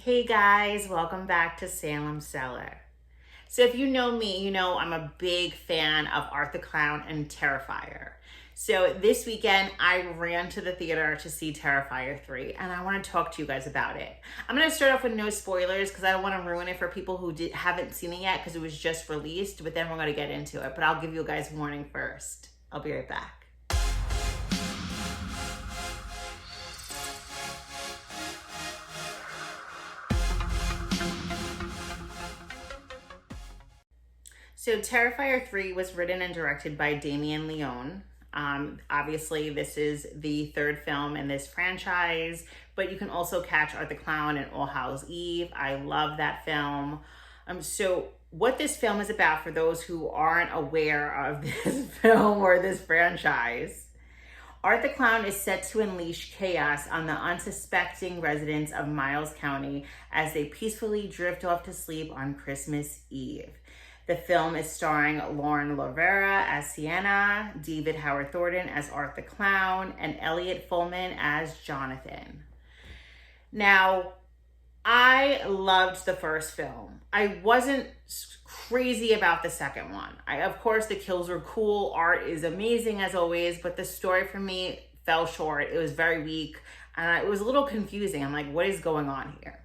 Hey guys, welcome back to Salem, Cellar. So if you know me, you know I'm a big fan of Art the Clown and Terrifier. So this weekend I ran to the theater to see Terrifier 3 and I want to talk to you guys about it. I'm going to start off with no spoilers because I don't want to ruin it for people who haven't seen it yet because it was just released, but then we're going to get into it. But I'll give you guys warning first. I'll be right back. So Terrifier 3 was written and directed by Damien Leone. Obviously, this is the third film in this franchise, but you can also catch Art the Clown and All Hallows Eve. I love that film. So what this film is about, for those who aren't aware of this film or this franchise, Art the Clown is set to unleash chaos on the unsuspecting residents of Miles County as they peacefully drift off to sleep on Christmas Eve. The film is starring Lauren Lavera as Sienna, David Howard Thornton as Art the Clown, and Elliot Fullman as Jonathan. Now, I loved the first film. I wasn't crazy about the second one. Of course, the kills were cool. Art is amazing as always, but the story for me fell short. It was very weak, and it was a little confusing. I'm like, what is going on here?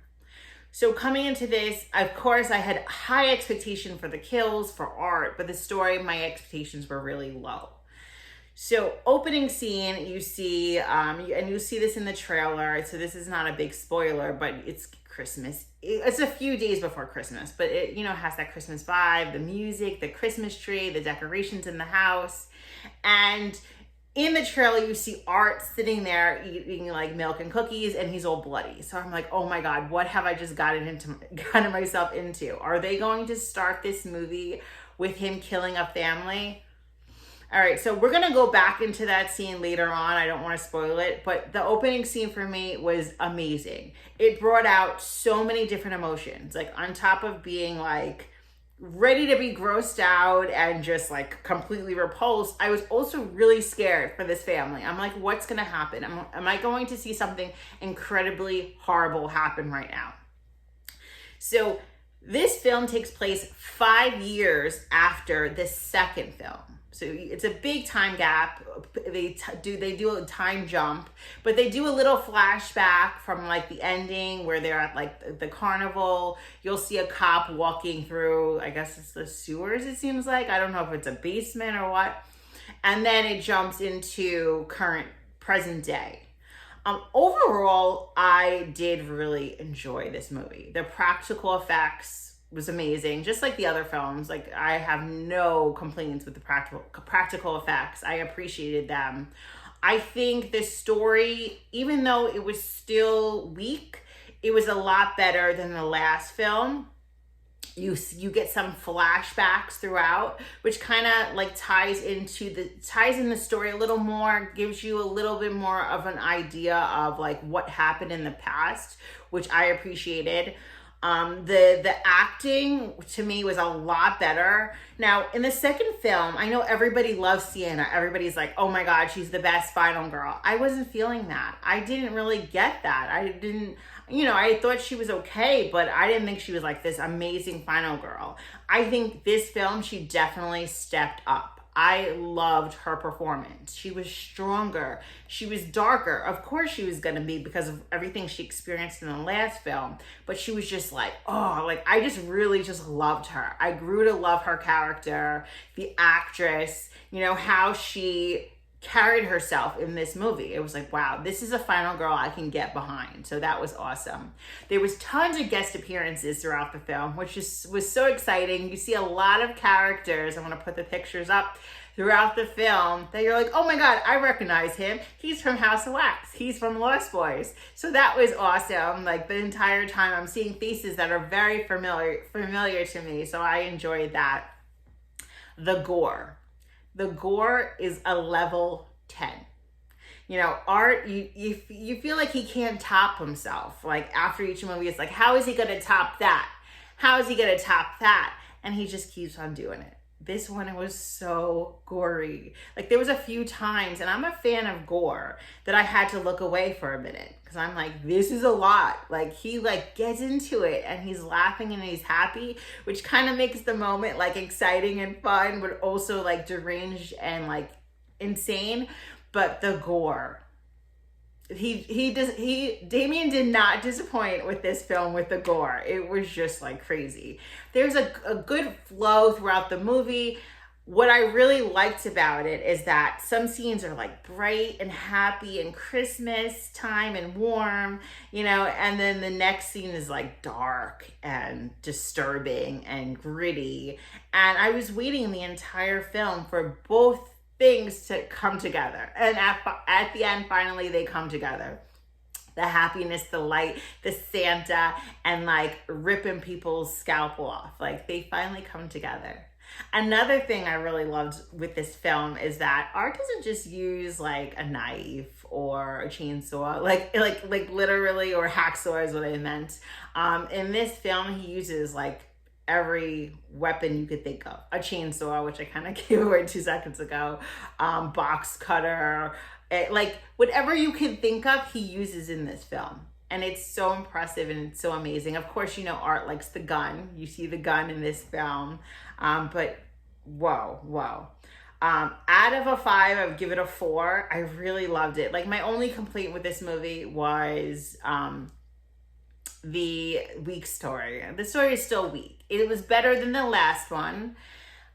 So coming into this, of course, I had high expectation for the kills, for Art, but the story, my expectations were really low. So opening scene, you see, and you see this in the trailer, so this is not a big spoiler, but it's Christmas. It's a few days before Christmas, but it, has that Christmas vibe, the music, the Christmas tree, the decorations in the house. And in the trailer, you see Art sitting there eating like milk and cookies, and he's all bloody. So I'm like, oh my God, what have I just gotten myself into? Are they going to start this movie with him killing a family? All right, so we're gonna go back into that scene later on. I don't want to spoil it, but the opening scene for me was amazing. It brought out so many different emotions. Like, on top of being like ready to be grossed out and just like completely repulsed, I was also really scared for this family. I'm like, what's gonna happen? Am I going to see something incredibly horrible happen right now? So this film takes place 5 years after the second film. So it's a big time gap. They do a time jump, but they do a little flashback from like the ending where they're at like the carnival. You'll see a cop walking through, I guess it's the sewers, it seems like. I don't know if it's a basement or what. And then it jumps into present day. Overall, I did really enjoy this movie. The practical effects was amazing, just like the other films. Like, I have no complaints with the practical effects. I appreciated them. I think the story, even though it was still weak, it was a lot better than the last film. You get some flashbacks throughout, which kind of like ties in the story a little more, gives you a little bit more of an idea of like what happened in the past, which I appreciated. The acting to me was a lot better. Now, in the second film, I know everybody loves Sienna. Everybody's like, oh my God, she's the best final girl. I wasn't feeling that. I didn't really get that. I thought she was okay, but I didn't think she was like this amazing final girl. I think this film, she definitely stepped up. I loved her performance. She was stronger. She was darker. Of course she was going to be, because of everything she experienced in the last film. But she was just like, I just really just loved her. I grew to love her character, the actress, how she carried herself in this movie. It was like, wow, this is a final girl I can get behind. So that was awesome. There was tons of guest appearances throughout the film, which was so exciting. You see a lot of characters. I'm going to put the pictures up throughout the film that you're like, oh my God, I recognize him. He's from House of Wax. He's from Lost Boys. So that was awesome. Like, the entire time I'm seeing faces that are very familiar to me. So I enjoyed that. The gore is a level 10. Art, you feel like he can't top himself. Like, after each movie, it's like, how is he going to top that? How is he going to top that? And he just keeps on doing it. this one was so gory. Like there was a few times, and I'm a fan of gore, that I had to look away for a minute because I'm like, this is a lot. Like he like gets into it and he's laughing and he's happy, which kind of makes the moment like exciting and fun, but also like deranged and like insane. But the gore, Damien did not disappoint with this film with the gore. It was just like crazy. There's a good flow throughout the movie. What I really liked about it is that some scenes are like bright and happy and Christmas time and warm, you know, and then the next scene is like dark and disturbing and gritty. And I was waiting the entire film for both things to come together, and at the end finally they come together. The happiness, the light, the Santa, and like ripping people's scalp off, like they finally come together. Another thing I really loved with this film is that Art doesn't just use like a knife or a chainsaw, like literally, or hacksaw is what I meant. In this film he uses like every weapon you could think of. A chainsaw, which I kind of gave away 2 seconds ago, box cutter, like whatever you can think of, he uses in this film. And it's so impressive and it's so amazing. Of course, you know, Art likes the gun. You see the gun in this film. But whoa. Out of a 5, I would give it a 4. I really loved it. Like my only complaint with this movie was the weak story. The story is still weak. It was better than the last one,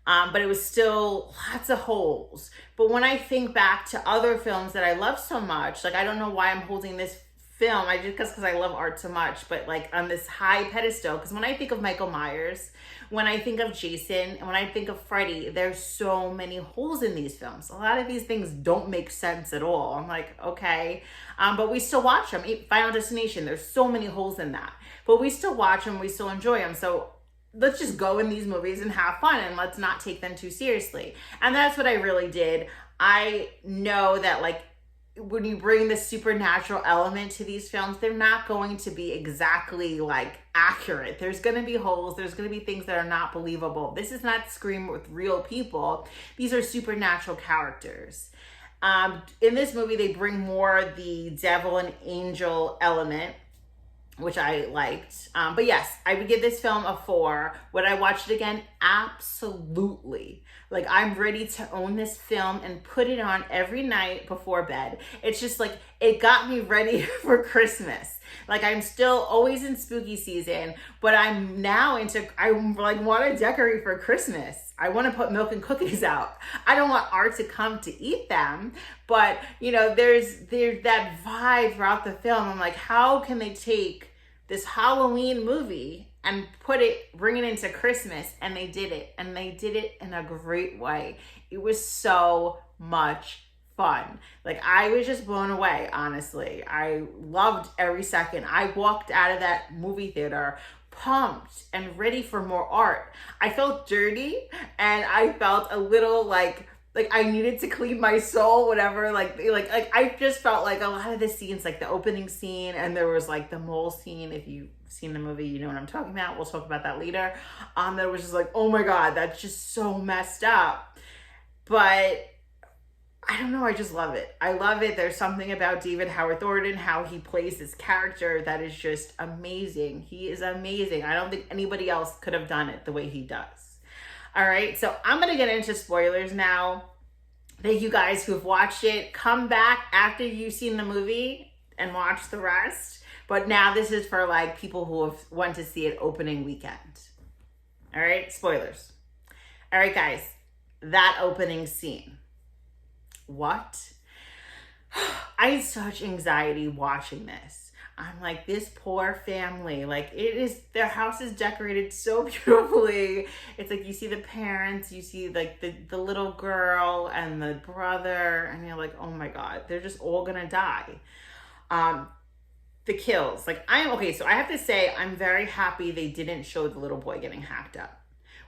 but it was still lots of holes. But when I think back to other films that I love so much, like I don't know why I'm holding this film, I just because I love Art so much, but like on this high pedestal, because when I think of Michael Myers, when I think of Jason, and when I think of Freddy, there's so many holes in these films. A lot of these things don't make sense at all. I'm like, okay, but we still watch them. Final Destination, there's so many holes in that, but we still watch them, we still enjoy them. So let's just go in these movies and have fun, and let's not take them too seriously. And that's what I really did. I know that like when you bring the supernatural element to these films, they're not going to be exactly like accurate. There's going to be holes. There's going to be things that are not believable. This is not Scream with real people. These are supernatural characters. In this movie, they bring more the devil and angel element, which I liked. But yes, I would give this film a 4. Would I watch it again? Absolutely. Like I'm ready to own this film and put it on every night before bed. It's just like, it got me ready for Christmas. Like I'm still always in spooky season, but I'm now I like want to decorate for Christmas. I want to put milk and cookies out. I don't want Art to come to eat them, but you know, there's that vibe throughout the film. I'm like, how can they take this Halloween movie and bring it into Christmas? And they did it, and they did it in a great way. It was so much fun. Like I was just blown away, honestly. I loved every second. I walked out of that movie theater pumped and ready for more Art. I felt dirty, and I felt a little like I needed to clean my soul, whatever. Like I just felt like a lot of the scenes, like the opening scene, and there was like the mole scene. If you've seen the movie, you know what I'm talking about. We'll talk about that later. That was just like, oh my God, that's just so messed up. But I don't know, I just love it. I love it. There's something about David Howard Thornton, how he plays this character, that is just amazing. He is amazing. I don't think anybody else could have done it the way he does. All right, so I'm gonna get into spoilers now. Thank you guys who've watched it. Come back after you've seen the movie and watch the rest. But now this is for like people who have went to see it opening weekend. All right, spoilers. All right, guys, that opening scene. What? I had such anxiety watching this. I'm like, this poor family, like their house is decorated so beautifully. It's like you see the parents, you see like the little girl and the brother, and you're like, oh my God, they're just all gonna die. The kills, like so I have to say, I'm very happy they didn't show the little boy getting hacked up.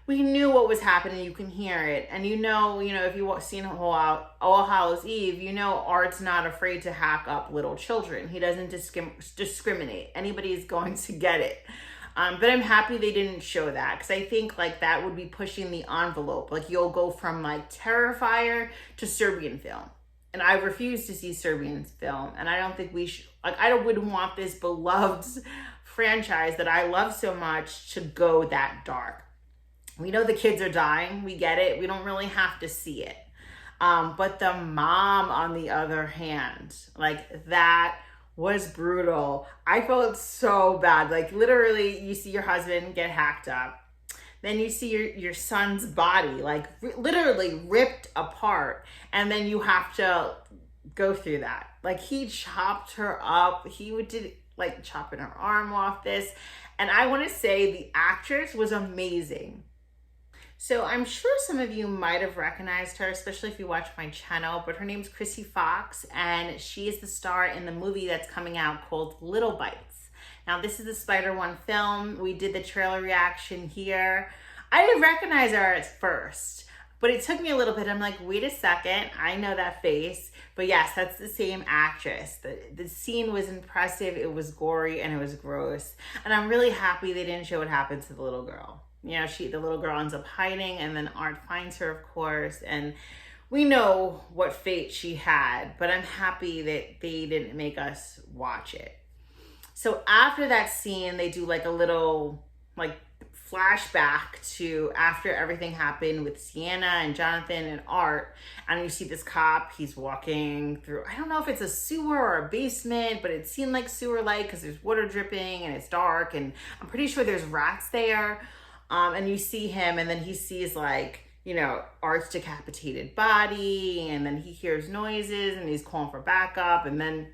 We knew what was happening. You can hear it. And you know, if you've seen All Hallows Eve, you know Art's not afraid to hack up little children. He doesn't discriminate. Anybody is going to get it. But I'm happy they didn't show that, because I think like that would be pushing the envelope. Like you'll go from like Terrifier to Serbian film. And I refuse to see Serbian film. And I don't think we should, like, I wouldn't want this beloved franchise that I love so much to go that dark. We know the kids are dying. We get it. We don't really have to see it. But the mom, on the other hand, like that was brutal. I felt so bad. Like literally, you see your husband get hacked up. Then you see your son's body, like literally ripped apart. And then you have to go through that. Like he chopped her up. He did like chopping her arm off this. And I want to say the actress was amazing. So I'm sure some of you might have recognized her, especially if you watch my channel, but her name's Chrissy Fox, and she is the star in the movie that's coming out called Little Bites. Now, this is the Spider-Man film. We did the trailer reaction here. I didn't recognize her at first, but it took me a little bit. I'm like, wait a second, I know that face. But yes, that's the same actress. The scene was impressive, it was gory, and it was gross. And I'm really happy they didn't show what happened to the little girl. You know, the little girl ends up hiding, and then Art finds her, of course, and we know what fate she had, but I'm happy that they didn't make us watch it. So after that scene, they do like a little like flashback to after everything happened with Sienna and Jonathan and Art, and you see this cop, he's walking through, I don't know if it's a sewer or a basement, but it seemed like sewer-like because there's water dripping and it's dark, and I'm pretty sure there's rats there. And you see him, and then he sees like, you know, Art's decapitated body, and then he hears noises and he's calling for backup, and then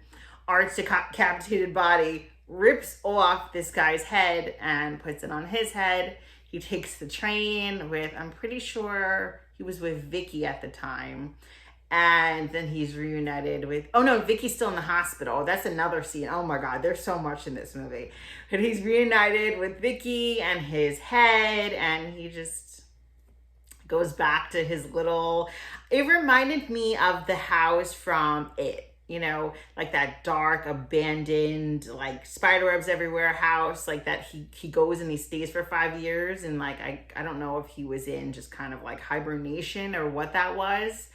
Art's decapitated body rips off this guy's head and puts it on his head. He takes the train with, I'm pretty sure he was with Vicky at the time. And then he's reunited with, oh no, Vicky's still in the hospital. That's another scene. Oh my God, there's so much in this movie. But he's reunited with Vicky and his head, and he just goes back to his little, it reminded me of the house from It, you know, like that dark, abandoned, like spiderwebs everywhere house, like that he goes and he stays for 5 years. And like, I don't know if he was in just kind of like hibernation or what that was.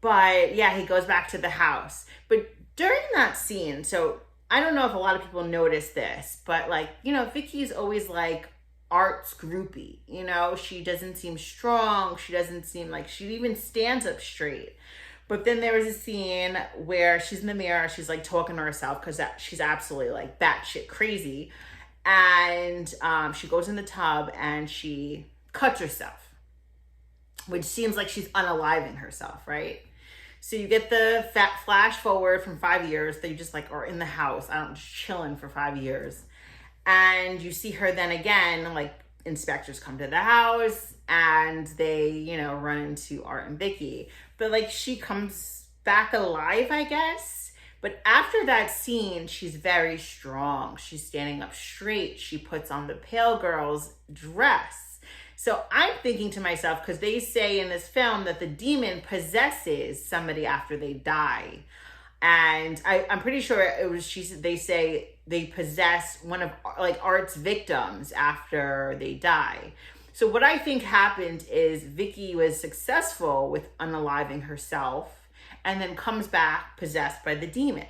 But yeah, he goes back to the house. But during that scene, so I don't know if a lot of people noticed this, but like, you know, Vicky's always like Art's groupie, you know, she doesn't seem strong. She doesn't seem like she even stands up straight. But then there was a scene where she's in the mirror, she's like talking to herself because she's absolutely like batshit crazy. And she goes in the tub and she cuts herself, which seems like she's unaliving herself, right? So you get the flash forward from 5 years. They just like are in the house, just chilling for 5 years. And you see her then again, like inspectors come to the house and they, you know, run into Art and Vicky. But like she comes back alive, I guess. But after that scene, she's very strong. She's standing up straight. She puts on the Pale Girl's dress. So I'm thinking to myself, because they say in this film that the demon possesses somebody after they die. And I'm pretty sure it was, they say they possess one of like Art's victims after they die. So what I think happened is Vicky was successful with unaliving herself and then comes back possessed by the demon.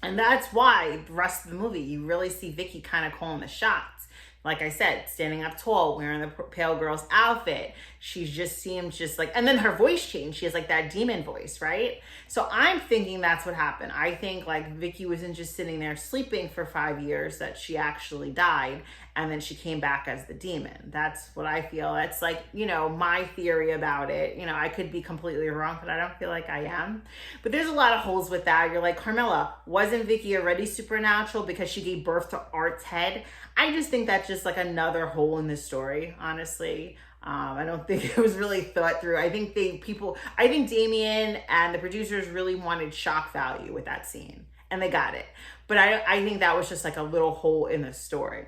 And that's why the rest of the movie, you really see Vicky kind of calling the shots. Like I said, standing up tall, wearing the Pale Girl's outfit. She just seems just like, and then her voice changed. She has like that demon voice, right? So I'm thinking that's what happened. I think like Vicky wasn't just sitting there sleeping for 5 years, that she actually died. And then she came back as the demon. That's what I feel. That's like, you know, my theory about it. You know, I could be completely wrong, but I don't feel like I am. But there's a lot of holes with that. You're like, Carmela, wasn't Vicky already supernatural because she gave birth to Art's head? I just think that's just like another hole in this story, honestly. I don't think it was really thought through. I think Damien and the producers really wanted shock value with that scene, and they got it. But I think that was just like a little hole in the story.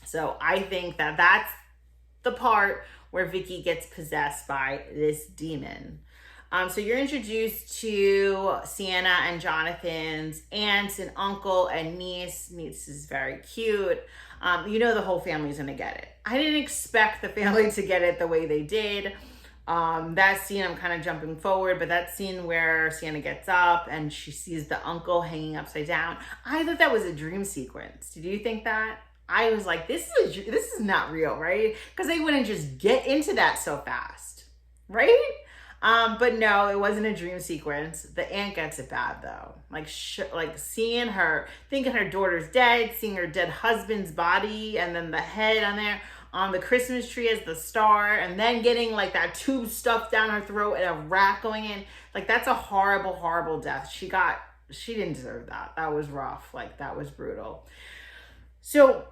So I think that that's the part where Vicky gets possessed by this demon. So you're introduced to Sienna and Jonathan's aunts and uncle and niece. Niece is very cute. You know the whole family's gonna get it. I didn't expect the family to get it the way they did. That scene, I'm kind of jumping forward, but that scene where Sienna gets up and she sees the uncle hanging upside down, I thought that was a dream sequence. Did you think that? I was like, this is not real, right? Because they wouldn't just get into that so fast, right? But no, it wasn't a dream sequence. The aunt gets it bad though. Like seeing her, thinking her daughter's dead, seeing her dead husband's body, and then the head on there on the Christmas tree as the star, and then getting like that tube stuffed down her throat and a rat going in. Like that's a horrible, horrible death. She didn't deserve that. That was rough. Like that was brutal. So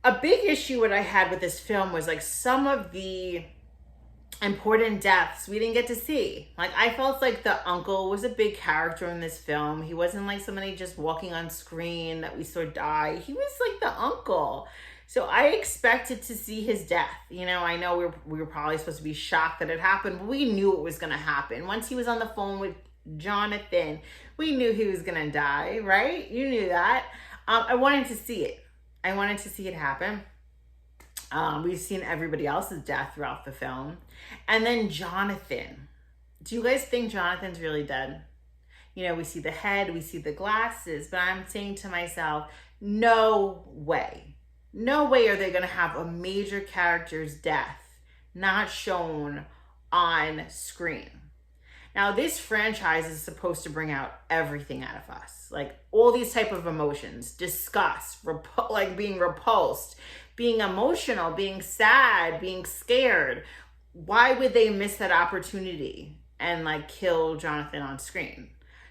a big issue what I had with this film was like some of the important deaths we didn't get to see. Like I felt like the uncle was a big character in this film. He wasn't like somebody just walking on screen that we saw die. He was like the uncle. So I expected to see his death. You know, I know we were probably supposed to be shocked that it happened, but we knew it was going to happen. Once he was on the phone with Jonathan, we knew he was going to die, right? You knew that. I wanted to see it. I wanted to see it happen. We've seen everybody else's death throughout the film. And then Jonathan. Do you guys think Jonathan's really dead? You know, we see the head, we see the glasses, but I'm saying to myself, no way. No way are they going to have a major character's death not shown on screen. Now, this franchise is supposed to bring out everything out of us. Like all these type of emotions, disgust, like being repulsed, being emotional, being sad, being scared. Why would they miss that opportunity and like kill Jonathan on screen?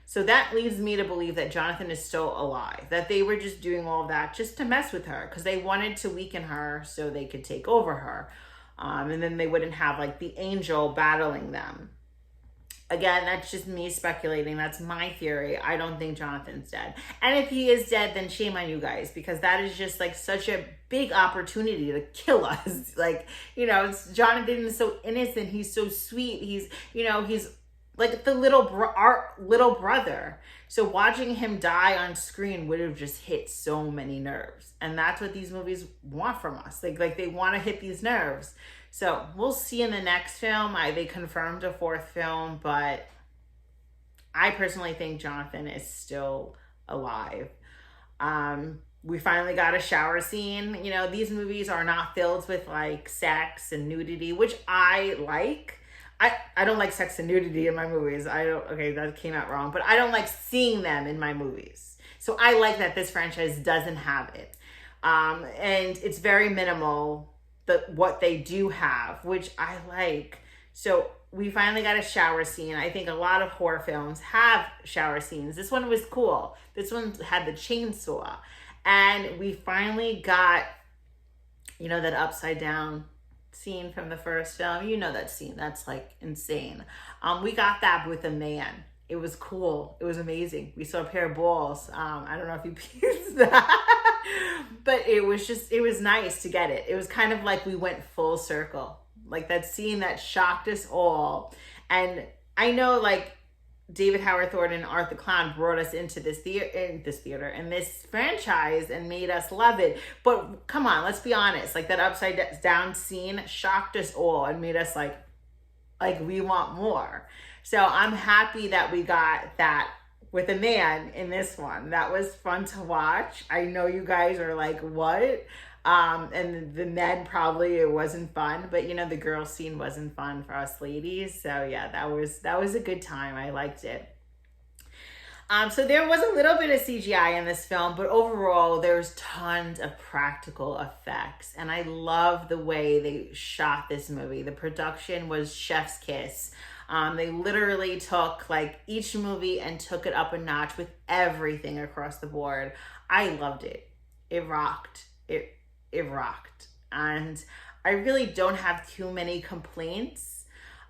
So that leads me to believe that Jonathan is still alive, that they were just doing all of that just to mess with her because they wanted to weaken her so they could take over her. And then they wouldn't have like the angel battling them. Again, that's just me speculating. That's my theory. I don't think Jonathan's dead. And if he is dead, then shame on you guys, because that is just like such a big opportunity to kill us. Like, you know, Jonathan is so innocent. He's so sweet. He's like the our little brother. So watching him die on screen would have just hit so many nerves. And that's what these movies want from us. Like they want to hit these nerves. So we'll see in the next film. They confirmed a fourth film, but I personally think Jonathan is still alive. We finally got a shower scene. You know, these movies are not filled with like sex and nudity, which I like. I don't like sex and nudity in my movies. Okay, that came out wrong, but I don't like seeing them in my movies. So I like that this franchise doesn't have it. And it's very minimal, what they do have, which I like. So we finally got a shower scene. I think a lot of horror films have shower scenes. This one was cool. This one had the chainsaw. And we finally got, you know, that upside down scene from the first film. You know that scene. That's like insane. We got that with a man. It was cool. It was amazing. We saw a pair of balls. I don't know if you pieced that, but it was nice to get it. It was kind of like we went full circle. Like that scene that shocked us all. And I know like David Howard Thornton and Art the Clown brought us into this theater and this franchise and made us love it. But come on, let's be honest. Like that upside down scene shocked us all and made us like we want more. So I'm happy that we got that with a man in this one. That was fun to watch. I know you guys are like, what? And the men probably, it wasn't fun, but you know, the girl scene wasn't fun for us ladies. So yeah, that was a good time. I liked it. So there was a little bit of CGI in this film, but overall there's tons of practical effects. And I love the way they shot this movie. The production was chef's kiss. They literally took like each movie and took it up a notch with everything across the board. I loved it. It rocked. It rocked. And I really don't have too many complaints.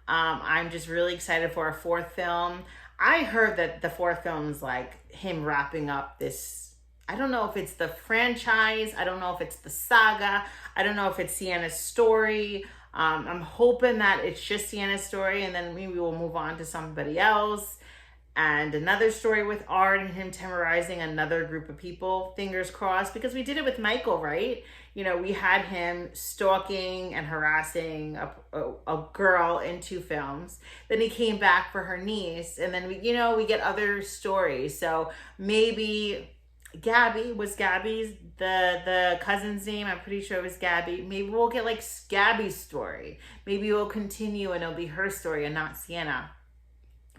I'm just really excited for a fourth film. I heard that the fourth film is like him wrapping up this, I don't know if it's the franchise. I don't know if it's the saga. I don't know if it's Sienna's story. I'm hoping that it's just Sienna's story, and then maybe we'll move on to somebody else. And another story with Art and him terrorizing another group of people. Fingers crossed, because we did it with Michael, right? You know, we had him stalking and harassing a girl in 2 films. Then he came back for her niece, and then we get other stories. So maybe Gabby was Gabby's the cousin's name. I'm pretty sure it was Gabby. Maybe we'll get like Gabby's story. Maybe we'll continue and it'll be her story and not Sienna.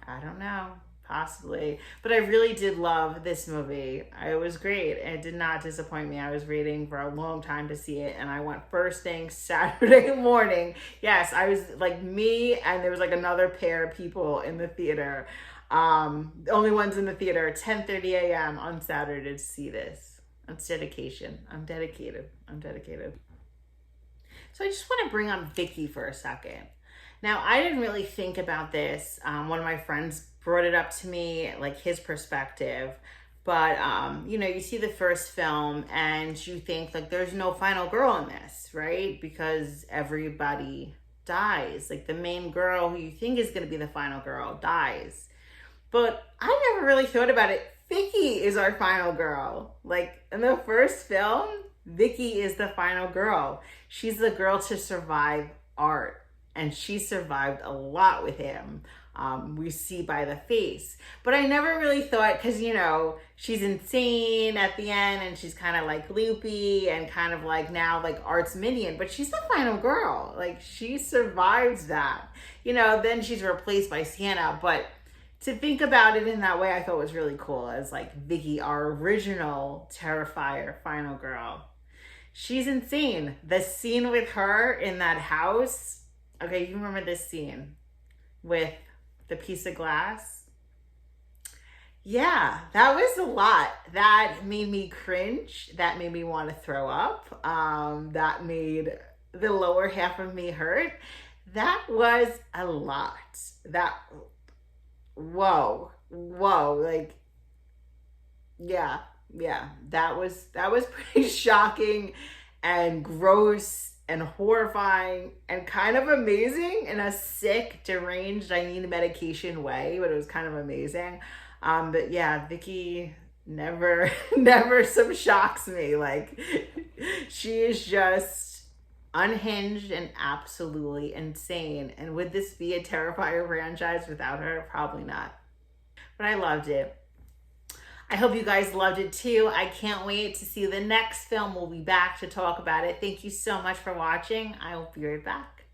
I don't know. Possibly. But I really did love this movie. It was great. It did not disappoint me. I was waiting for a long time to see it, and I went first thing Saturday morning. Yes, I was like me, and there was like another pair of people in the theater. The only ones in the theater, 10:30 a.m. on Saturday to see this. That's dedication. I'm dedicated. So I just want to bring up Vicky for a second. Now, I didn't really think about this. One of my friends brought it up to me, like his perspective. But, you see the first film and you think like there's no final girl in this, right? Because everybody dies. Like the main girl who you think is going to be the final girl dies. But I never really thought about it. Vicky is our final girl. Like in the first film, Vicky is the final girl. She's the girl to survive Art. And she survived a lot with him. We see by the face. But I never really thought, because, she's insane at the end and she's kind of like loopy and kind of like now like Art's minion. But she's the final girl. Like she survives that. Then she's replaced by Sienna. But to think about it in that way, I thought was really cool as like Vicky, our original Terrifier final girl. She's insane. The scene with her in that house. Okay, you remember this scene with the piece of glass? Yeah, that was a lot. That made me cringe. That made me want to throw up. That made the lower half of me hurt. That was a lot. Whoa, like, yeah, that was pretty shocking and gross and horrifying and kind of amazing in a sick, deranged, I need medication way, but it was kind of amazing. But yeah, Vicky never some shocks me. Like she is just unhinged and absolutely insane. And would this be a Terrifier franchise without her? Probably not. But I loved it. I hope you guys loved it too. I can't wait to see the next film. We'll be back to talk about it. Thank you so much for watching. I will be right back.